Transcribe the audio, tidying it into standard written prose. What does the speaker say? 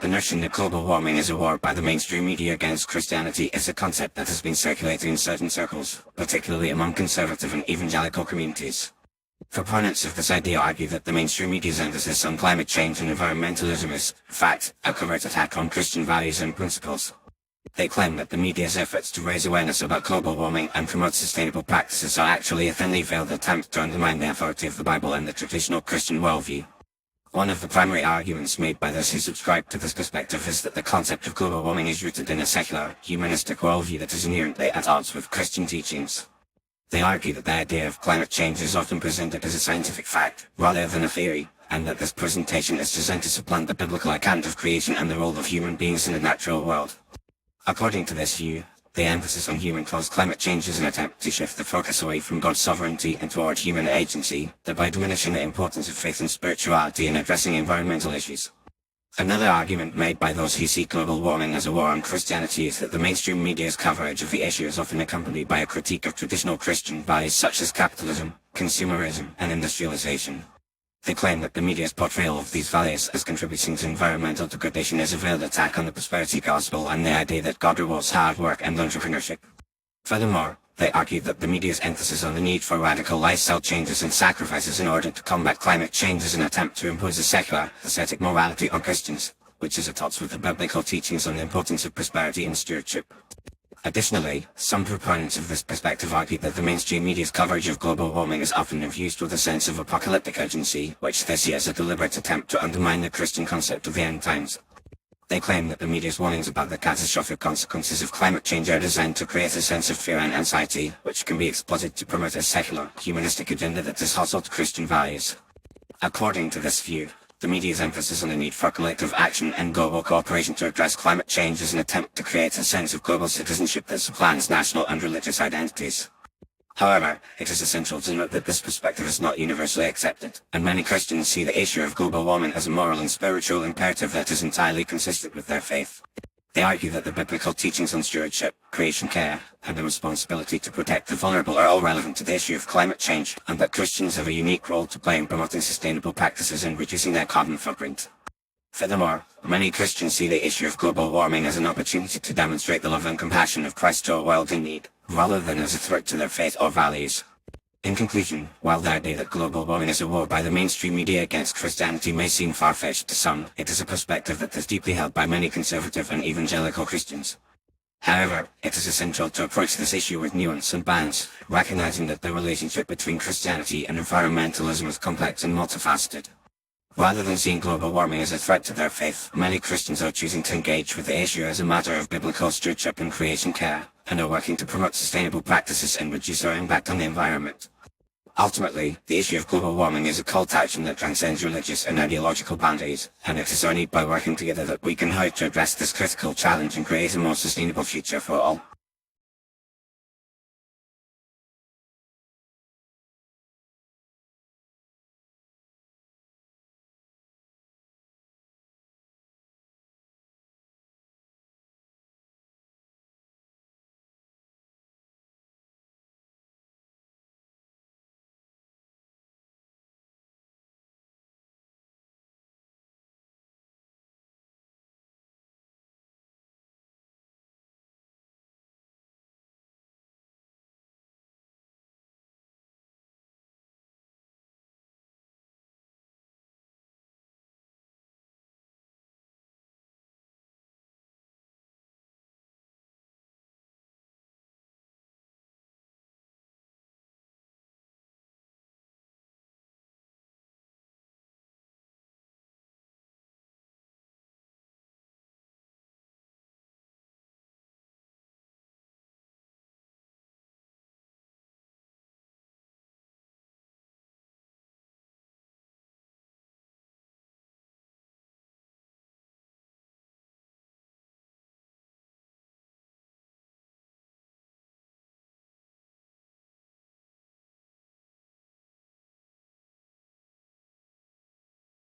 The notion that global warming is a war by the mainstream media against Christianity is a concept that has been circulating in certain circles, particularly among conservative and evangelical communities. Proponents of this idea argue that the mainstream media's emphasis on climate change and environmentalism is, in fact, a covert attack on Christian values and principles. They claim that the media's efforts to raise awareness about global warming and promote sustainable practices are actually a thinly veiled attempt to undermine the authority of the Bible and the traditional Christian worldview. One of the primary arguments made by those who subscribe to this perspective is that the concept of global warming is rooted in a secular, humanistic worldview that is inherently at odds with Christian teachings. They argue that the idea of climate change is often presented as a scientific fact, rather than a theory, and that this presentation is designed to supplant the biblical account of creation and the role of human beings in the natural world. According to this view, the emphasis on human-caused climate change is an attempt to shift the focus away from God's sovereignty and toward human agency, thereby diminishing the importance of faith and spirituality in addressing environmental issues. Another argument made by those who see global warming as a war on Christianity is that the mainstream media's coverage of the issue is often accompanied by a critique of traditional Christian values such as capitalism, consumerism, and industrialization. They claim that the media's portrayal of these values as contributing to environmental degradation is a veiled attack on the prosperity gospel and the idea that God rewards hard work and entrepreneurship. Furthermore, they argue that the media's emphasis on the need for radical lifestyle changes and sacrifices in order to combat climate change is an attempt to impose a secular, ascetic morality on Christians, which is at odds with the biblical teachings on the importance of prosperity and stewardship. Additionally, some proponents of this perspective argue that the mainstream media's coverage of global warming is often infused with a sense of apocalyptic urgency, which they see as a deliberate attempt to undermine the Christian concept of the end times. They claim that the media's warnings about the catastrophic consequences of climate change are designed to create a sense of fear and anxiety, which can be exploited to promote a secular, humanistic agenda that is hostile to Christian values. According to this view, the media's emphasis on the need for collective action and global cooperation to address climate change is an attempt to create a sense of global citizenship that supplants national and religious identities. However, it is essential to note that this perspective is not universally accepted, and many Christians see the issue of global warming as a moral and spiritual imperative that is entirely consistent with their faith. They argue that the biblical teachings on stewardship, creation care, and the responsibility to protect the vulnerable are all relevant to the issue of climate change, and that Christians have a unique role to play in promoting sustainable practices and reducing their carbon footprint. Furthermore, many Christians see the issue of global warming as an opportunity to demonstrate the love and compassion of Christ to a world in need, rather than as a threat to their faith or values. In conclusion, while the idea that global warming is a war by the mainstream media against Christianity may seem far-fetched to some, it is a perspective that is deeply held by many conservative and evangelical Christians. However, it is essential to approach this issue with nuance and balance, recognizing that the relationship between Christianity and environmentalism is complex and multifaceted. Rather than seeing global warming as a threat to their faith, many Christians are choosing to engage with the issue as a matter of biblical stewardship and creation care, and are working to promote sustainable practices and reduce our impact on the environment. Ultimately, the issue of global warming is a call to action that transcends religious and ideological boundaries, and it is only by working together that we can hope to address this critical challenge and create a more sustainable future for all.